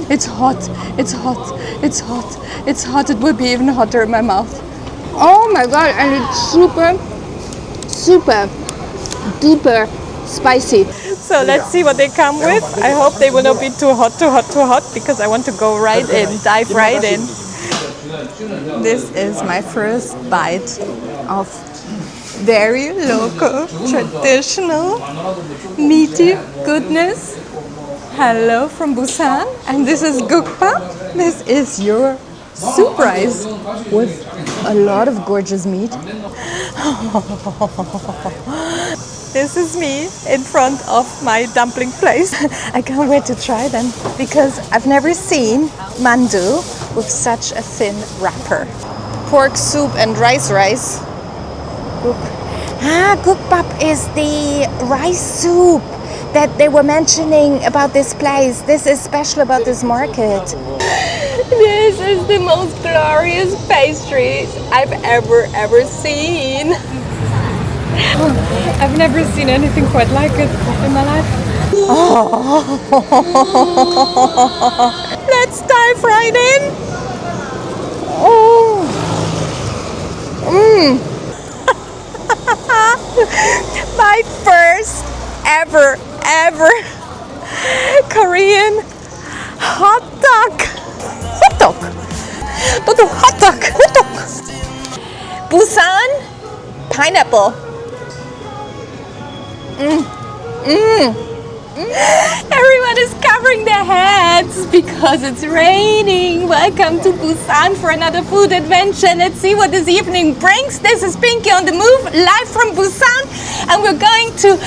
It's hot, it's hot, it's hot, it's hot. It will be even hotter in my mouth. Oh my god, and it's super, super duper spicy. So let's see what they come with. I hope they will not be too hot, too hot, too hot, because I want to go right in, dive right in. This is my first bite of very local, traditional, meaty goodness. Hello from Busan, and this is Gukbap. This is your soup rice with a lot of gorgeous meat. This is me in front of my dumpling place. I can't wait to try them because I've never seen mandu with such a thin wrapper. Pork soup and rice. Gukbap is the rice soup that they were mentioning about this place. This is special about this market. This is the most glorious pastries I've ever seen. I've never seen anything quite like it in my life. Oh. Let's dive right in. Oh. My first ever Korean HOTTEOK. HOTTEOK. Busan pineapple. Everyone is covering their heads because it's raining. Welcome to Busan for another food adventure. Let's see what this evening brings. This is Pinky on the Move, live from Busan, and we're going to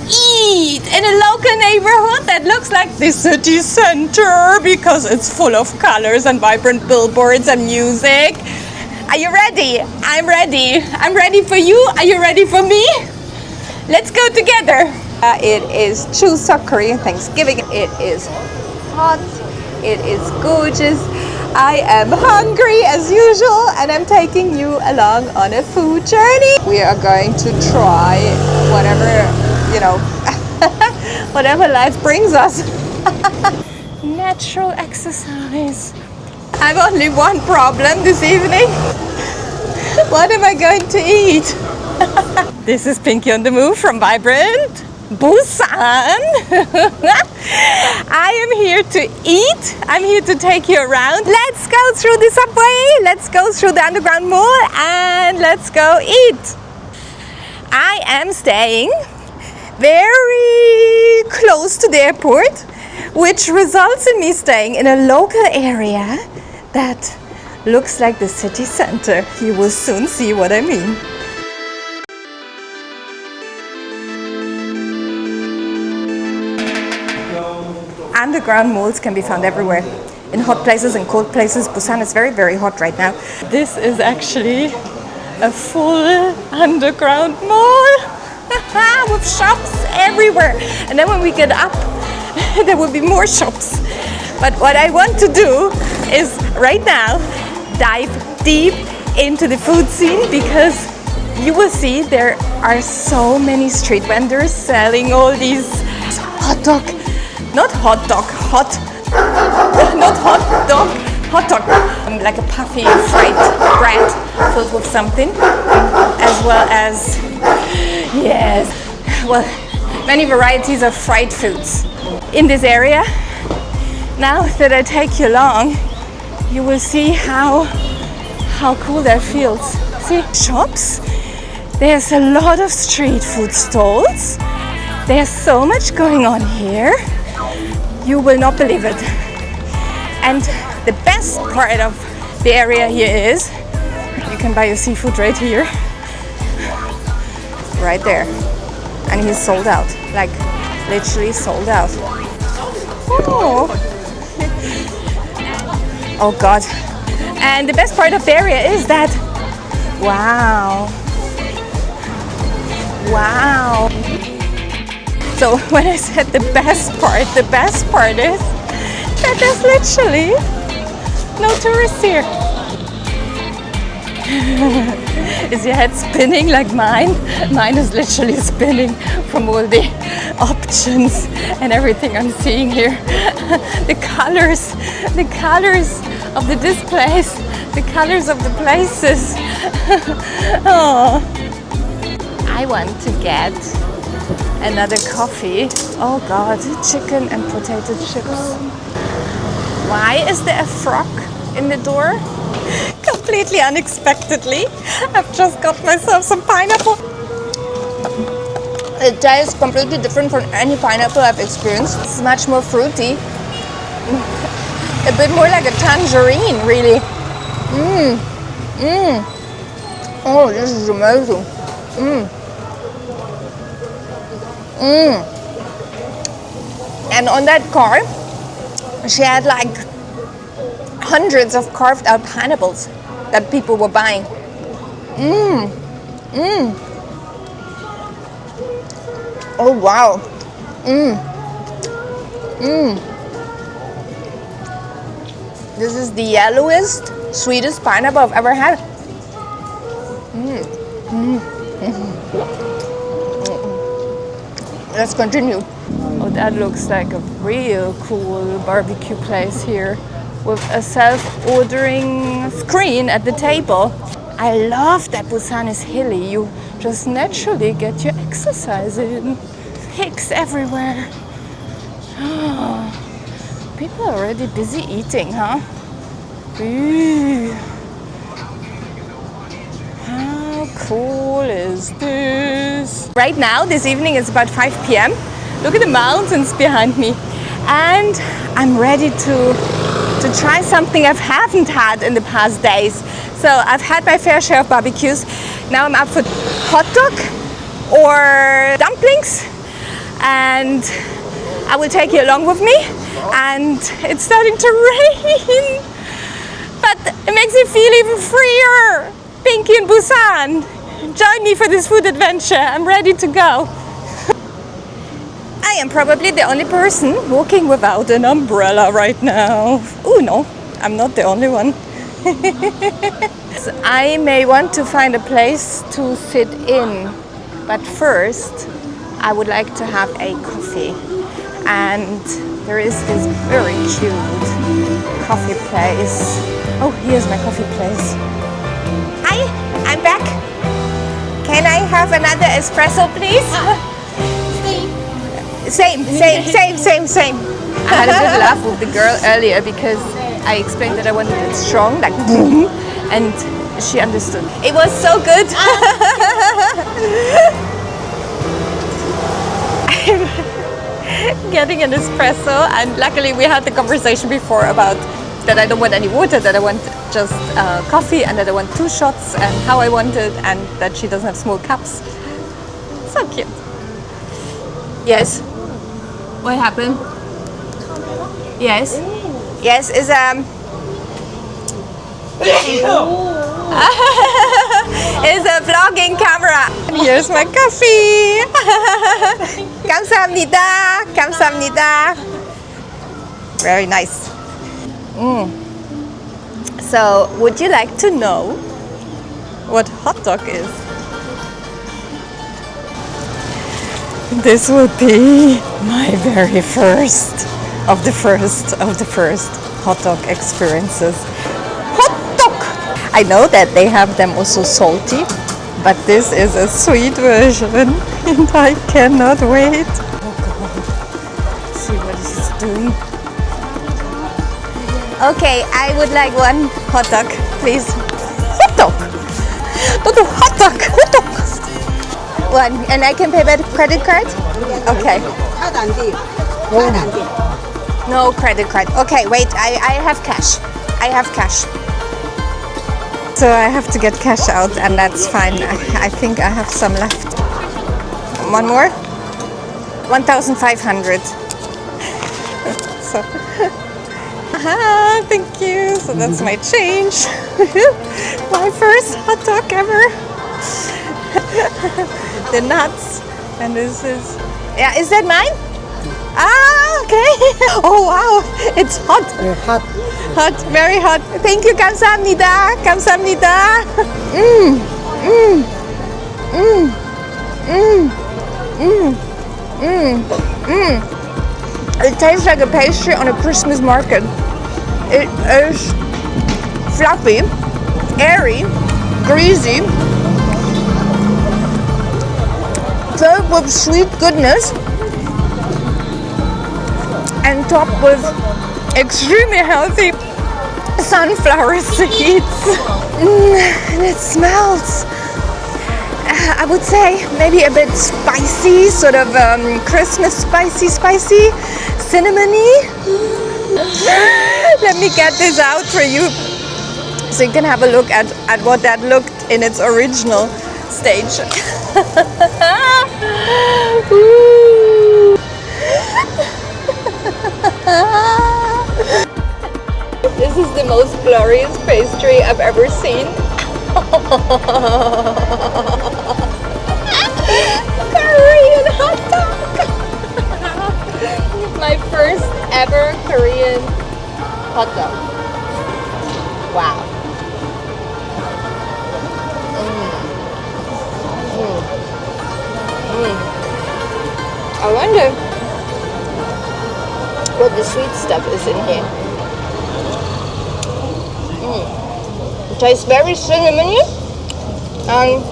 eat in a local neighborhood that looks like the city center because it's full of colors and vibrant billboards and music. Are you ready? I'm ready. I'm ready for you. Are you ready for me? Let's go together. It is Chuseok, Korean Thanksgiving. It is hot. It is gorgeous. I am hungry as usual, and I'm taking you along on a food journey. We are going to try whatever, whatever life brings us. Natural exercise. I've only one problem this evening. What am I going to eat? This is Pinky on the Move from vibrant Busan. I am here to eat. I'm here to take you around. Let's go through the subway. Let's go through the underground mall and let's go eat. I am staying very close to the airport, which results in me staying in a local area that looks like the city center. You will soon see what I mean. Underground malls can be found everywhere, in hot places and cold places. Busan is very hot right now. This is actually a full underground mall with shops everywhere. And then when we get up, there will be more shops. But what I want to do is right now dive deep into the food scene, because you will see there are so many street vendors selling all these hot dog. Not hot dog, not hot dog, hot dog. Like a puffy fried bread filled with something, as well as, yes, well, many varieties of fried foods. In this area, now that I take you along, you will see how cool that feels. See, shops, there's a lot of street food stalls. There's so much going on here. You will not believe it. And the best part of the area here is you can buy your seafood right here, right there. And he's sold out, like literally sold out. Oh, oh God. And the best part of the area is that, wow. So when I said the best part is that there's literally no tourists here. Is your head spinning like mine? Mine is literally spinning from all the options and everything I'm seeing here. The colors of the displays, the colors of the places. Oh. I want to get another coffee. Oh God, chicken and potato chips. Why is there a frog in the door? Completely unexpectedly. I've just got myself some pineapple. It tastes completely different from any pineapple I've experienced. It's much more fruity. A bit more like a tangerine, really. Oh, this is amazing. And on that car, she had like hundreds of carved out pineapples that people were buying. Oh wow. This is the yellowest, sweetest pineapple I've ever had. Let's continue. Oh, that looks like a real cool barbecue place here with a self-ordering screen at the table. I love that Busan is hilly. You just naturally get your exercise in. Pigs everywhere. Oh, people are already busy eating, huh? Ooh. How cool is this? Right now, this evening, it's about 5 p.m. Look at the mountains behind me. And I'm ready to try something I haven't had in the past days. So I've had my fair share of barbecues. Now I'm up for hot dog or dumplings. And I will take you along with me. And it's starting to rain. But it makes me feel even freer. Pinky in Busan. Join me for this food adventure. I'm ready to go. I am probably the only person walking without an umbrella right now. Oh no, I'm not the only one. I may want to find a place to sit in, but first I would like to have a coffee. And there is this very cute coffee place. Oh, here's my coffee place. Hi, I'm back. Can I have another espresso, please? Same. I had a good laugh with the girl earlier because I explained that I wanted it strong, like boom, and she understood. It was so good. Getting an espresso, and luckily we had the conversation before about that I don't want any water, that I want just coffee, and that I want 2 shots, and how I want it, and that she doesn't have small cups. So cute. Yes. What happened? Yes. Yes, is is a vlogging camera. Here's my coffee. 감사합니다. 감사합니다. Very nice. So, would you like to know what hot dog is? This will be my very first of the first hot dog experiences. Hot dog! I know that they have them also salty, but this is a sweet version and I cannot wait. Oh God, see what is this doing? Okay, I would like 1 hot dog, please. Hot dog! Hot dog! Hot dog! 1, and I can pay by the credit card? Okay. No credit card. Okay, wait, I have cash. I have cash. So I have to get cash out, and that's fine. I think I have some left. 1 more? 1,500. So, thank you. So that's my change. My first hot dog ever. The nuts, and this is, yeah, is that mine? Ah, Okay. Oh wow, it's hot. hot. Hot, very hot. Thank you, 감사합니다. 감사합니다. It tastes like a pastry on a Christmas market. It is fluffy, airy, greasy, filled with sweet goodness, and topped with extremely healthy sunflower seeds. And it smells, I would say, maybe a bit spicy, sort of Christmas spicy, cinnamony. Let me get this out for you so you can have a look at what that looked in its original stage. Ooh. This is the most glorious pastry I've ever seen. Korean hot dog! My first ever Korean hot dog. Wow. I wonder what the sweet stuff is in here. It tastes very cinnamony and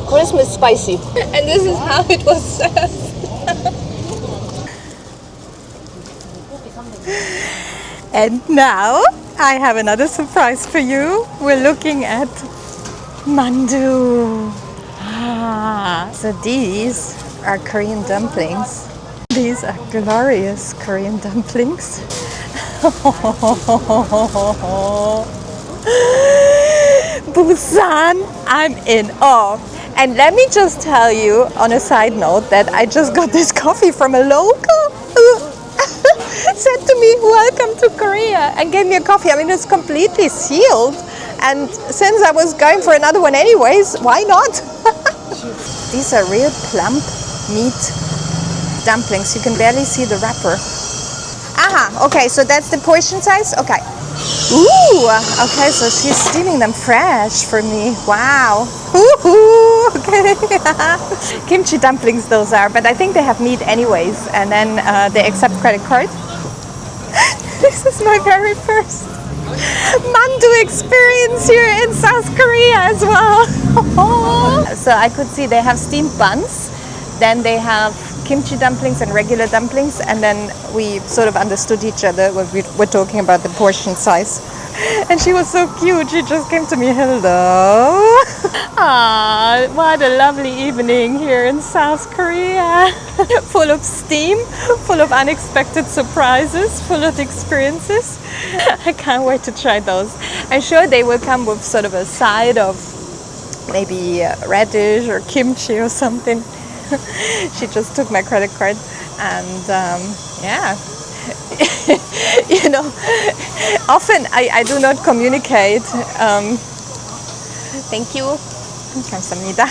Christmas spicy. And this is how it was served. And now I have another surprise for you. We're looking at mandu. So these are Korean dumplings. These are glorious Korean dumplings. Busan, I'm in awe. And let me just tell you on a side note that I just got this coffee from a local who said to me, welcome to Korea, and gave me a coffee. I mean, it's completely sealed. And since I was going for another one anyways, why not? These are real plump meat dumplings. You can barely see the wrapper. Aha, okay, so that's the portion size? Okay. Ooh, okay, so she's steaming them fresh for me. Wow. Ooh, okay. Kimchi dumplings those are, but I think they have meat anyways, and then they accept credit card. This is my very first mandu experience here in South Korea as well. So I could see they have steamed buns, then they have kimchi dumplings and regular dumplings, and then we sort of understood each other when we were talking about the portion size. And she was so cute, she just came to me, hello. Ah, what a lovely evening here in South Korea. Full of steam, full of unexpected surprises, full of experiences. I can't wait to try those. I'm sure they will come with sort of a side of maybe radish or kimchi or something. She just took my credit card, and yeah. You know, often I do not communicate. Thank you. 감사합니다.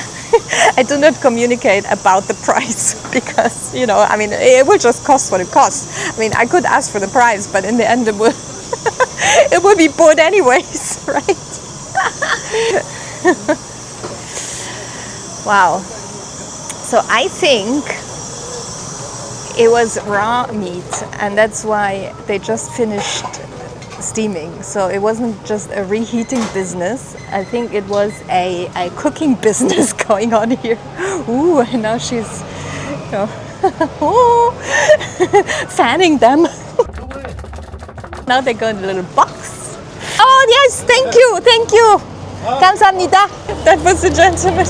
I do not communicate about the price because, you know, I mean, it will just cost what it costs. I mean, I could ask for the price, but in the end it will it will be bought anyways, right? Wow. So I think it was raw meat, and that's why they just finished steaming. So it wasn't just a reheating business. I think it was a cooking business going on here. Ooh, and now she's, you know, fanning them. Now they go in a little box. Oh yes, thank you, thank you. 감사합니다. That was the gentleman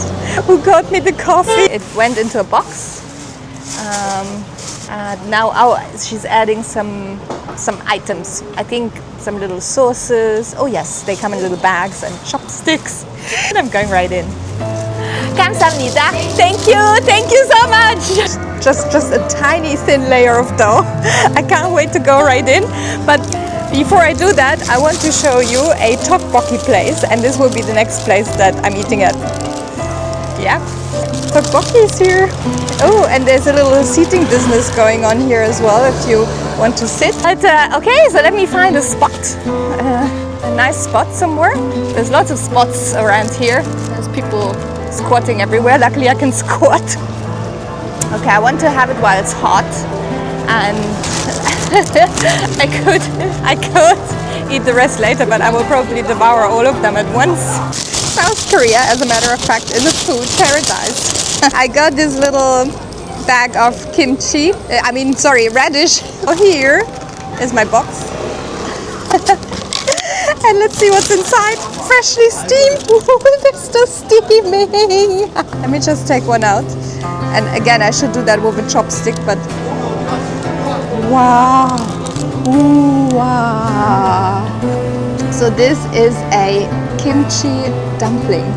who got me the coffee. It went into a box. Now she's adding some items. I think some little sauces. Oh yes, they come in little bags and chopsticks. And I'm going right in. 감사합니다. Thank you so much. Just a tiny thin layer of dough. I can't wait to go right in. But before I do that, I want to show you a tteokbokki place, and this will be the next place that I'm eating at. Yeah. tteokbokki is here. Oh, and there's a little seating business going on here as well if you want to sit. But, okay, so let me find a spot. A nice spot somewhere. There's lots of spots around here. There's people squatting everywhere. Luckily I can squat. Okay, I want to have it while it's hot. And I could eat the rest later, but I will probably devour all of them at once. South Korea, as a matter of fact, is a food paradise. I got this little bag of kimchi, radish. Oh, here is my box. And let's see what's inside. Freshly steamed. They're still steaming. Let me just take one out. And again, I should do that with a chopstick, but wow. Ooh, wow. So this is a kimchi dumpling.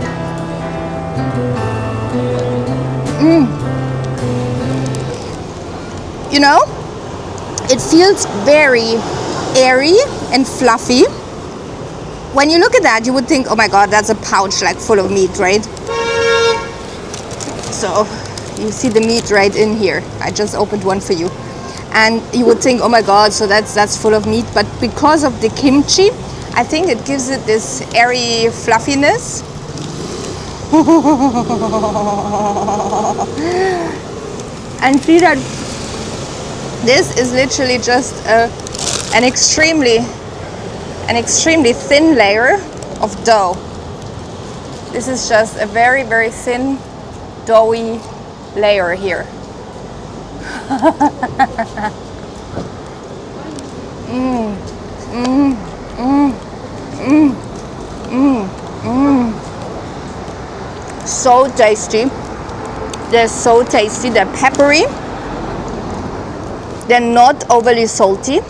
You know, it feels very airy and fluffy. When you look at that, you would think, oh my god, that's a pouch like full of meat, right? So you see the meat right in here. I just opened one for you. And you would think, oh my god, so that's full of meat. But because of the kimchi, I think it gives it this airy fluffiness. And see that this is literally just an extremely thin layer of dough. This is just a very, very thin, doughy layer here. So tasty. They're so tasty. They're peppery. They're not overly salty.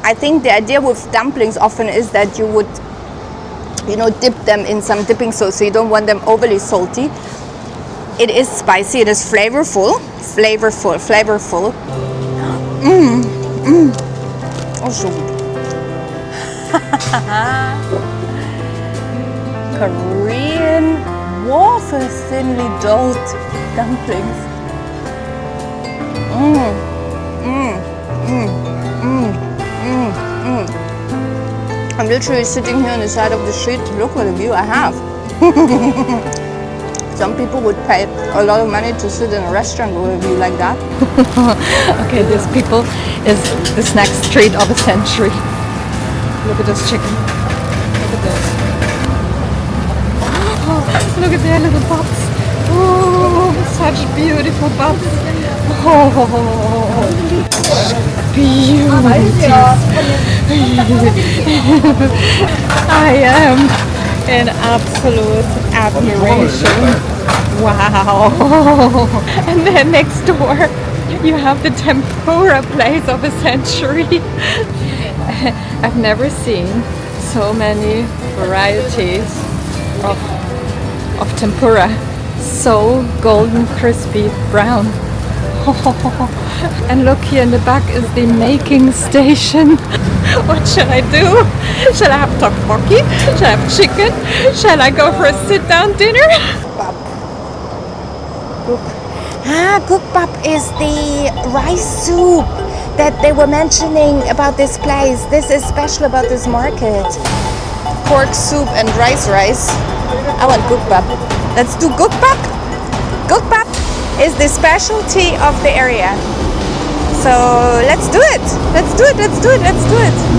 I think the idea with dumplings often is that you would, you know, dip them in some dipping sauce, so you don't want them overly salty. It is spicy. It is flavorful. Oh, so good. Korean wafer thinly doughed dumplings. I'm literally sitting here on the side of the street. Look what a view I have. Some people would pay a lot of money to sit in a restaurant with a view like that. Okay, this people is the snack street of a century. Look at this chicken. Look at this. Oh, look at their little butts. Oh, such beautiful butts. Oh, beautiful. I am in absolute admiration. Wow. And then next door you have the tempura place of a century. I've never seen so many varieties of tempura. So golden, crispy, brown. And look, here in the back is the making station. What should I do? Shall I have tteokbokki? Shall I have chicken? Shall I go for a sit-down dinner? Gukbap is the rice soup that they were mentioning about this place. This is special about this market. Pork soup and rice. I want Gukbap. Let's do Gukbap. Gukbap is the specialty of the area. So let's do it. Let's do it.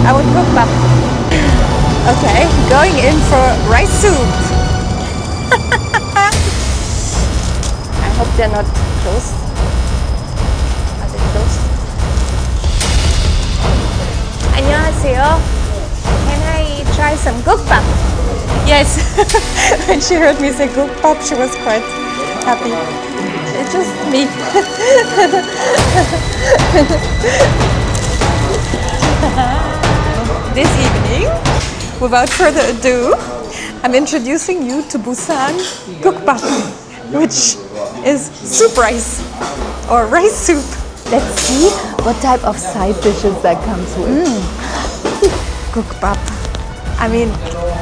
I want Gukbap. Okay, going in for rice soup. I hope they're not closed. Are they closed? 안녕하세요. Can I try some Gukbap? Yes. When she heard me say Gukbap, she was quite happy. It's just me. This evening, without further ado, I'm introducing you to Busan Gukbap, which is soup rice or rice soup. Let's see what type of side dishes that comes with. Gukbap. I mean,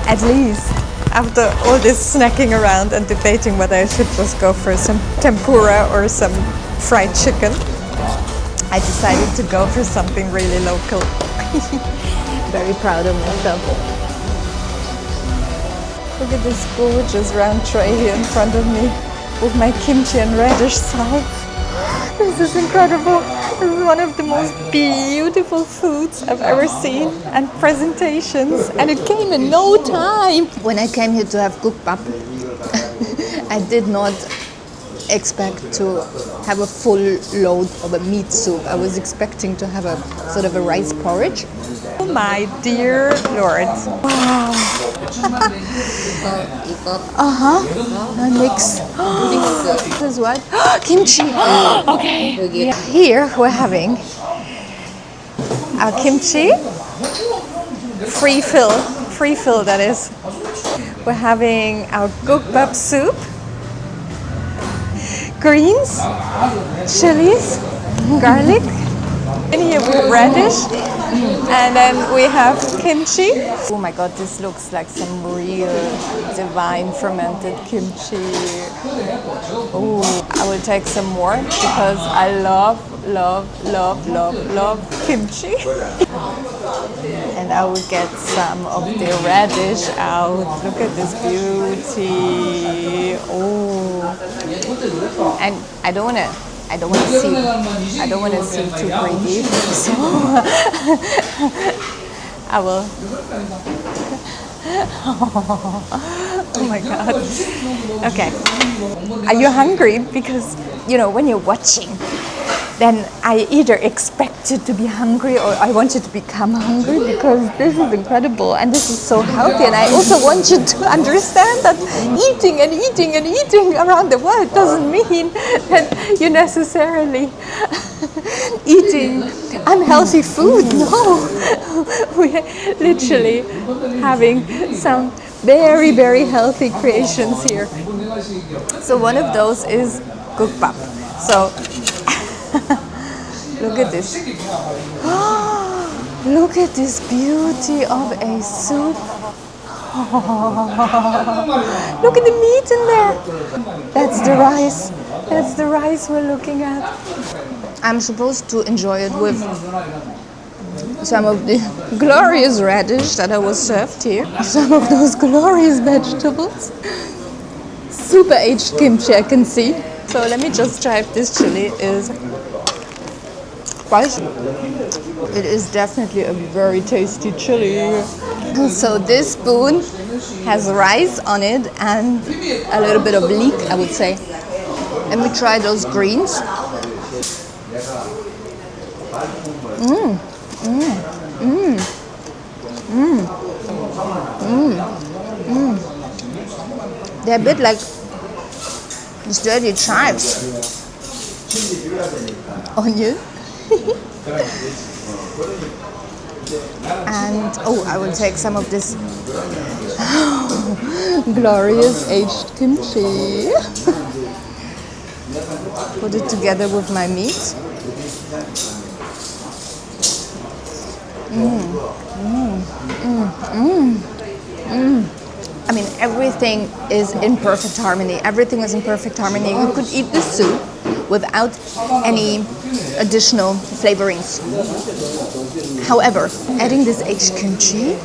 at least after all this snacking around and debating whether I should just go for some tempura or some fried chicken, I decided to go for something really local. Very proud of myself. Look at this gorgeous round tray here in front of me with my kimchi and radish sides. This is incredible. This is one of the most beautiful foods I've ever seen, and presentations, and it came in no time. When I came here to have Gukbap, I did not expect to have a full load of a meat soup. I was expecting to have a sort of a rice porridge. Oh my dear Lord. Wow. A mix. This is what? Kimchi. Okay. Yeah. Here we're having our kimchi. Free fill that is. We're having our Gukbap soup. Greens, chilies, garlic. In here we have radish, and then we have kimchi. Oh my god, this looks like some real divine fermented kimchi. Oh, I will take some more because I love kimchi. And I will get some of the radish out. Look at this beauty. Oh, and I don't want to seem too greedy, so I will. Oh my god. Okay. Are you hungry? Because, you know, when you're watching, then I either expected to be hungry or I wanted to become hungry, because this is incredible and this is so healthy. And I also want you to understand that eating and eating and eating around the world doesn't mean that you're necessarily eating unhealthy food. No, we're literally having some very, very healthy creations here. So one of those is Gukbap. So look at this. Look at this beauty of a soup. Look at the meat in there. That's the rice. That's the rice we're looking at. I'm supposed to enjoy it with some of the glorious radish that I was served here. Some of those glorious vegetables. Super aged kimchi, I can see. So let me just try if this chili is spicy. It is definitely a very tasty chili. So this spoon has rice on it and a little bit of leek, I would say. Let me try those greens. They're a bit like dirty chives. Onion. And oh, I will take some of this glorious aged kimchi. Put it together with my meat. I mean, everything is in perfect harmony. Everything is in perfect harmony. You could eat this soup without any additional flavorings. However, adding this aged kimchi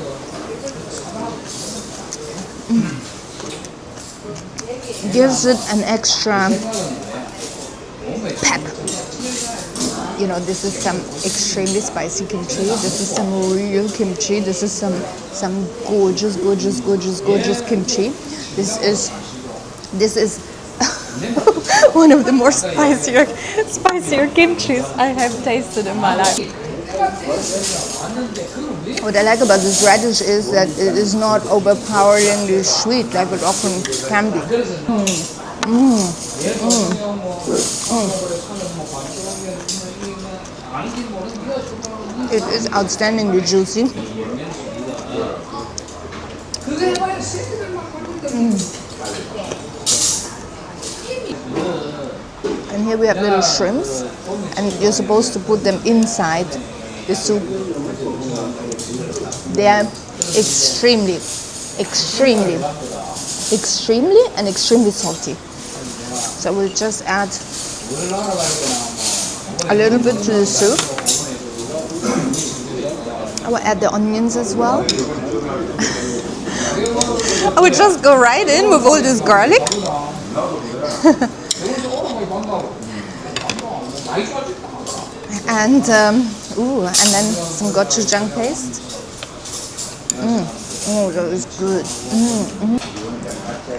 gives it an extra pep. You know, this is some extremely spicy kimchi. This is some real kimchi. This is some gorgeous kimchi. This is one of the more spicier kimchis I have tasted in my life. What I like about this radish is that it is not overpoweringly sweet like it often can be. It is outstandingly juicy. And here we have little shrimps, and you're supposed to put them inside the soup. They are extremely extremely and extremely salty. So we'll just add a little bit to the soup. I will add the onions as well. I would just go right in with all this garlic. And then some gochujang paste. Oh, that is good.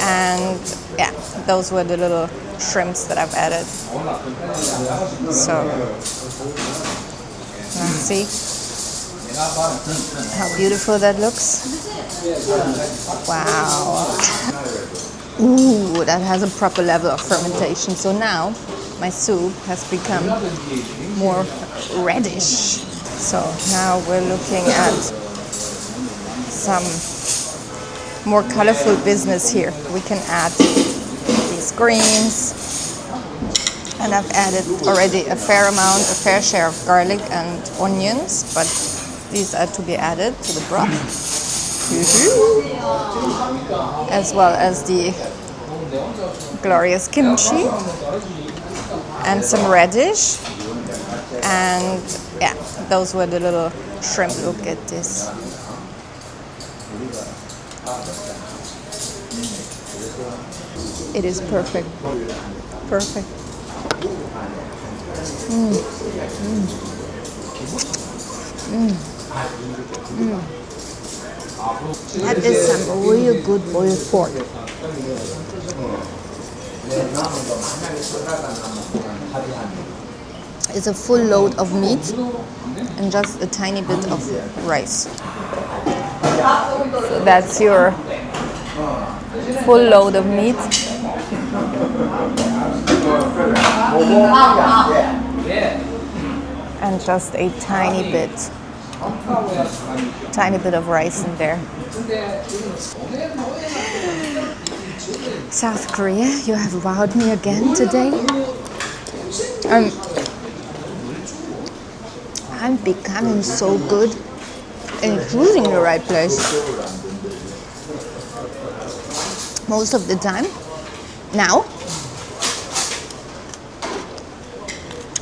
And yeah, those were the little shrimps that I've added. So let's see how beautiful that looks. Wow. Ooh, that has a proper level of fermentation. So now my soup has become more reddish. So now we're looking at some more colorful business here. We can add these greens, and I've added already a fair share of garlic and onions, but these are to be added to the broth, as well as the glorious kimchi and some radish. And yeah, those were the little shrimp. Look at this. It is perfect. Perfect. That is some real good boiled pork. It's a full load of meat and just a tiny bit of rice. So that's your full load of meat. And just a tiny bit of rice in there. South Korea, you have wowed me again today. I'm becoming so good in choosing the right place. Most of the time now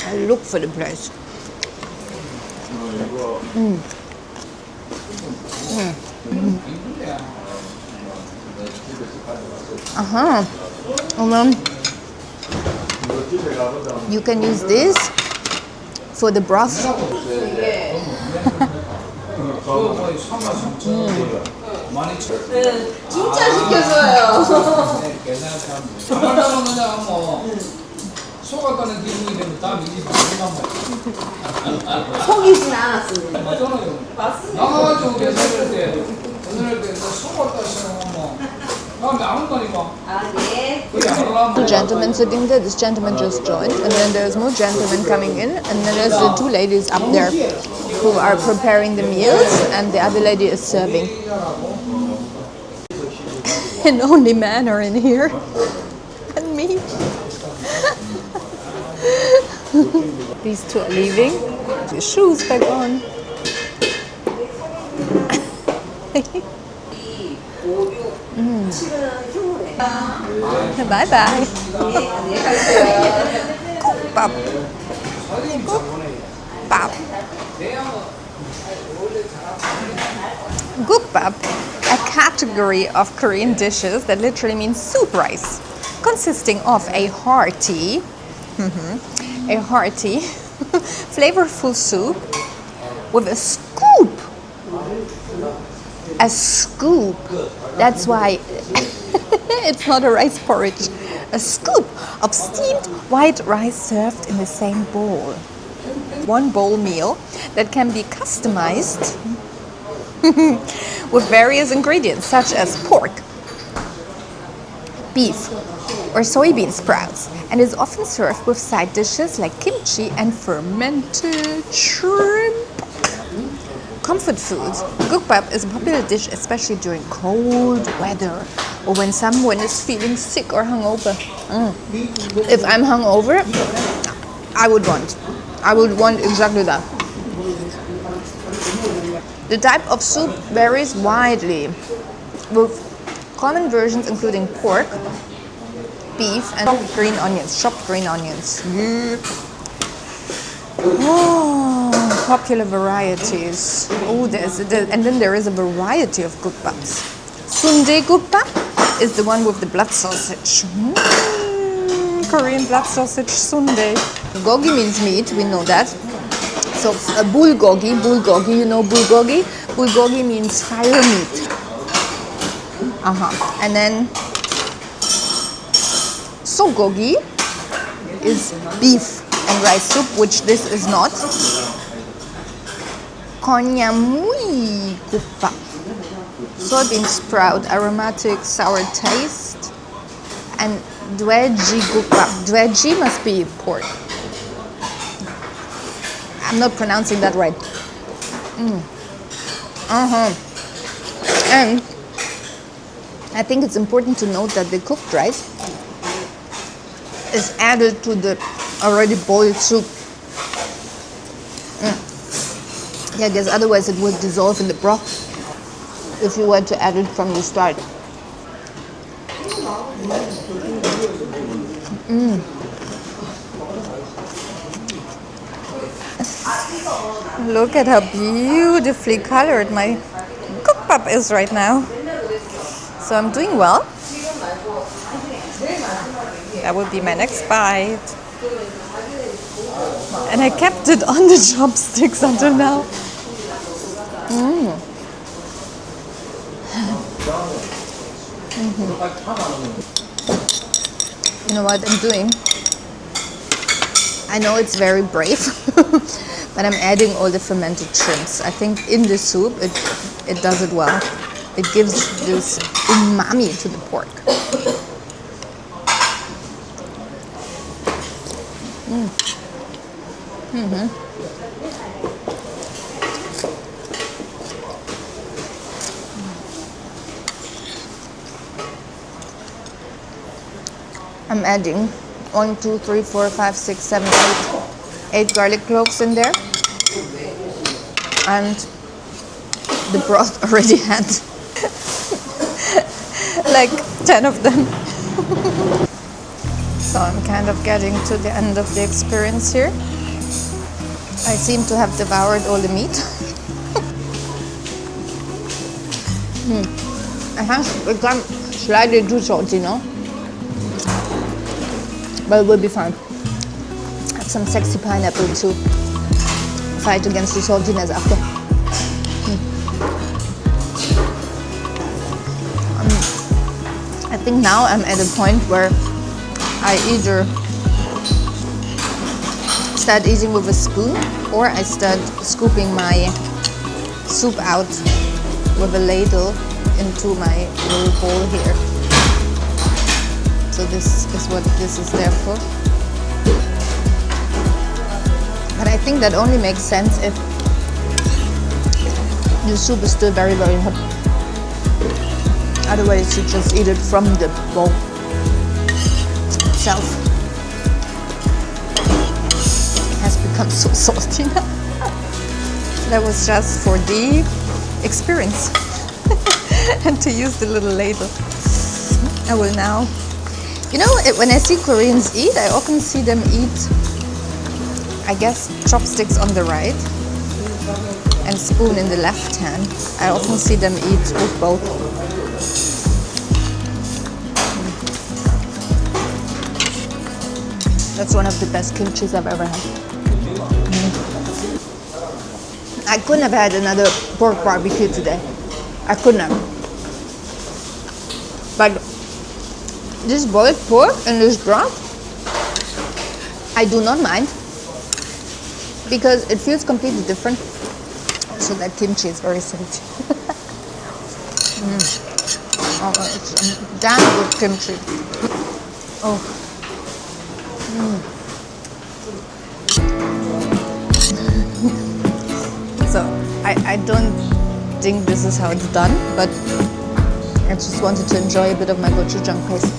I look for the place. And then you can use this for the broth. 진짜 시켜줘요. 속았다는 기분이 되면 다 미리 속이진 않았습니다. 나가가지고 계산할 때 속았다 싶으면 마음에 안 온다니까. The gentleman sitting there, this gentleman just joined, and then there's more gentlemen coming in, and then there's the two ladies up there who are preparing the meals, and the other lady is serving. And only men are in here, and me. These two are leaving. The shoes back on. Bye bye. Gukbap. Gukbap. Gukbap, a category of Korean dishes that literally means soup rice, consisting of a hearty, flavorful soup with a scoop. A scoop. That's why it's not a rice porridge. A scoop of steamed white rice served in the same bowl. One bowl meal that can be customized with various ingredients such as pork, beef, or soybean sprouts, and is often served with side dishes like kimchi and fermented shrimp. Comfort food. Gukbap is a popular dish especially during cold weather or when someone is feeling sick or hungover. If I'm hungover, I would want exactly that. The type of soup varies widely with common versions including pork, beef, and chopped green onions. Oh, popular varieties. Oh, and then there is a variety of gukbaps. Sundae gukbap is the one with the blood sausage. Korean blood sausage sundae. Gogi means meat, we know that. So bulgogi, you know bulgogi? Bulgogi means fire meat. And then sogogi is beef and rice soup, which this is not. Konyamui gukbap, soybean sprout, aromatic, sour taste. And dweji gukbap. Dweji must be pork. I'm not pronouncing that right. And I think it's important to note that the cooked rice is added to the already boiled soup. Yeah, because otherwise it would dissolve in the broth if you were to add it from the start. Look at how beautifully colored my gukbap is right now. So I'm doing well. That will be my next bite. And I kept it on the chopsticks until now. You know what I'm doing? I know it's very brave, but I'm adding all the fermented shrimps. I think in the soup it does it well. It gives this umami to the pork. I'm adding 1, 2, 3, 4, 5, 6, 7, 8 garlic cloves in there. And the broth already had like 10 of them. So I'm kind of getting to the end of the experience here. I seem to have devoured all the meat. It has become slightly too salty, no? But it will be fine. Have some sexy pineapple to fight against the saltiness after. I think now I'm at a point where I either start eating with a spoon or I start scooping my soup out with a ladle into my little bowl here. So this is what this is there for. But I think that only makes sense if the soup is still very, very hot. Otherwise you just eat it from the bowl itself. It has become so salty now. That was just for the experience and to use the little ladle. I will now, you know, when I see Koreans eat, I often see them eat, I guess, chopsticks on the right and spoon in the left hand. I often see them eat with both. That's one of the best kimchis I've ever had. I couldn't have had another pork barbecue today. I couldn't have. But this boiled pork and this broth, I do not mind because it feels completely different. So that kimchi is very salty. Oh, it's damn good kimchi. Oh. So I don't think this is how it's done, but I just wanted to enjoy a bit of my gochujang paste.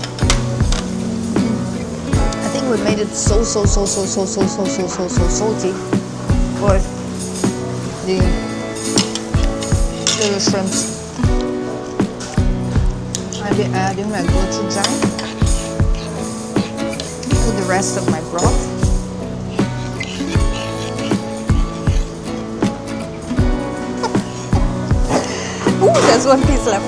I think we made it so salty for the little shrimps. I'll be adding my gochujang to the rest of my broth. Ooh, there's one piece left.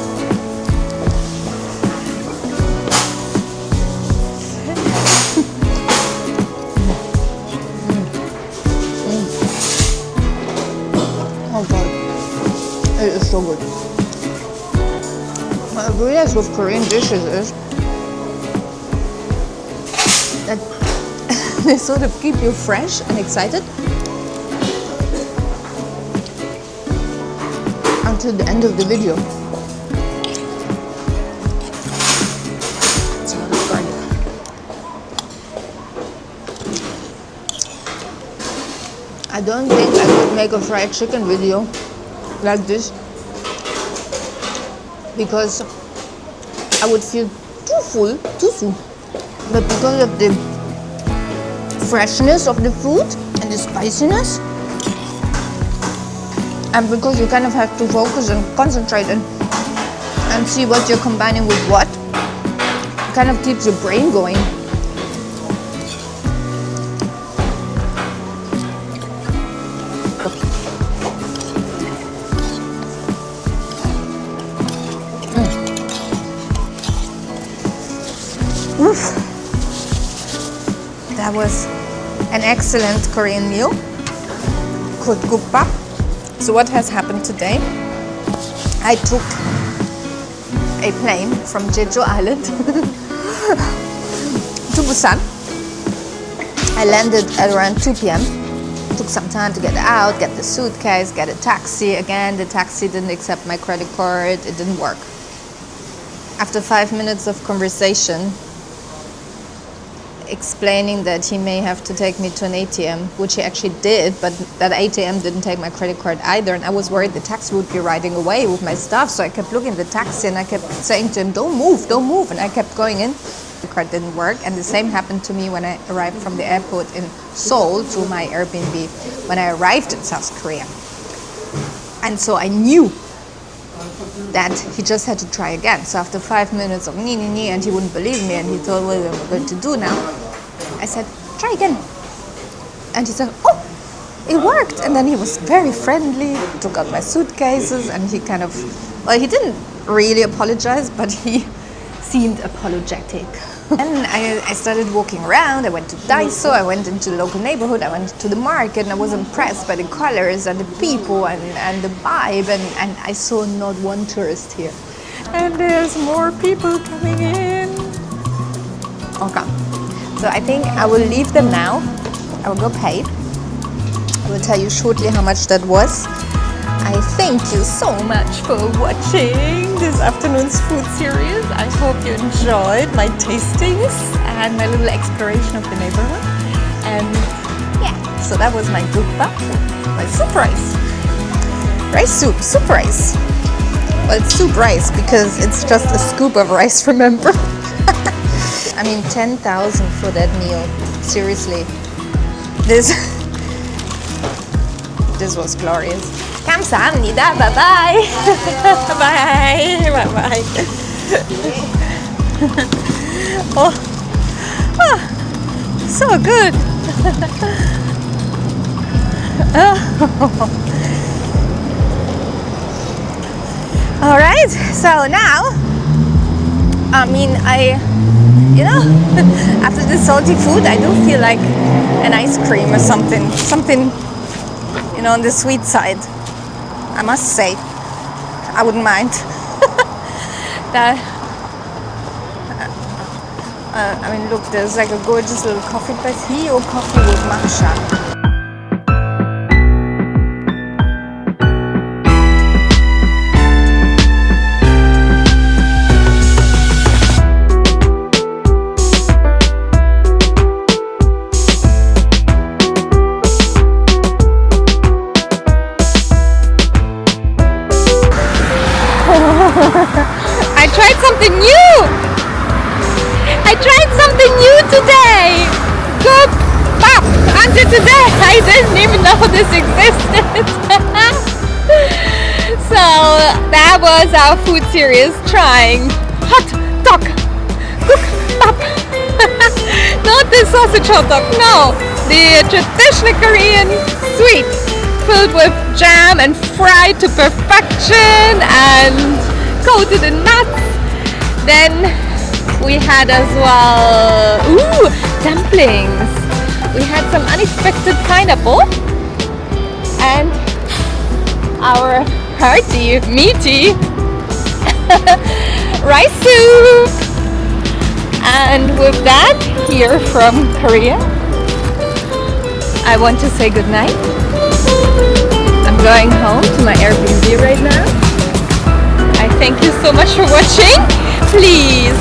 Oh god, it is so good. What I realize with Korean dishes is that they sort of keep you fresh and excited until the end of the video. It's a lot of garlic. I don't think I could make a fried chicken video like this because I would feel too full too soon. But because of the freshness of the food and the spiciness, and because you kind of have to focus and concentrate and see what you're combining with what, it kind of keeps your brain going. Oof. That was an excellent Korean meal called Gukbap. So what has happened today? I took a plane from Jeju Island to Busan. I landed at around 2 p.m. Took some time to get out, get the suitcase, get a taxi. Again, the taxi didn't accept my credit card. It didn't work. After 5 minutes of conversation, explaining that he may have to take me to an ATM, which he actually did, but that ATM didn't take my credit card either, and I was worried the taxi would be riding away with my stuff, so I kept looking at the taxi and I kept saying to him, don't move, and I kept going in. The card didn't work, and the same happened to me when I arrived from the airport in Seoul to my Airbnb when I arrived in South Korea. And so I knew that he just had to try again. So after 5 minutes of nee, and he wouldn't believe me, and he told me what we're going to do now, I said, try again. And he said, oh, it worked. And then he was very friendly, he took out my suitcases, and he kind of, well, he didn't really apologize, but he seemed apologetic. And I started walking around. I went to Daiso, I went into the local neighborhood, I went to the market, and I was impressed by the colors and the people and the vibe, and I saw not one tourist here. And there's more people coming in. Okay, so I think I will leave them now. I will go pay. I will tell you shortly how much that was. I thank you so much for watching this afternoon's food series. I hope you enjoyed my tastings and my little exploration of the neighborhood. And yeah, so that was my Gukbap, my soup rice. Rice soup, soup rice. Well, it's soup rice because it's just a scoop of rice, remember? I mean, 10,000 for that meal. Seriously. This was glorious. 감사합니다. Bye bye. Bye. Bye bye. Oh, so good. All right. So now, I mean, you know, after the salty food, I do feel like an ice cream or something, you know, on the sweet side. I must say, I wouldn't mind. That, I mean, look, there's like a gorgeous little coffee place here, or coffee with matcha. I tried something new! I tried something new today! Gukbap! Until today I didn't even know this existed! So that was our food series, trying HOTTEOK Gukbap. Not the sausage hot dog, no. The traditional Korean sweet filled with jam and fried to perfection and coated in nuts. Then we had as well, dumplings. We had some unexpected pineapple and our hearty, meaty rice soup. And with that, here from Korea, I want to say good night. I'm going home to my Airbnb right now. I thank you so much for watching. Please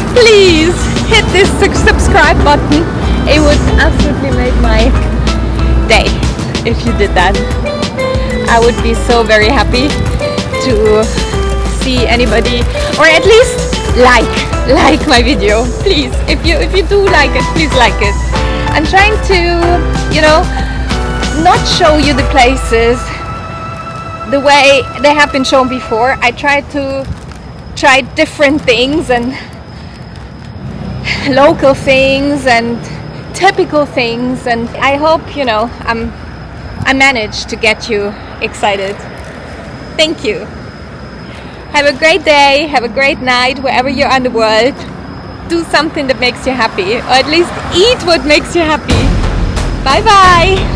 hit this subscribe button. It would absolutely make my day if you did that. I would be so very happy to see anybody, or at least like my video, please. If you do like it, please like it. I'm trying to, not show you the places the way they have been shown before. I try to try different things and local things and typical things, and I hope I managed to get you excited. Thank you. Have a great day, have a great night wherever you are in the world. Do something that makes you happy, or at least eat what makes you happy. Bye bye.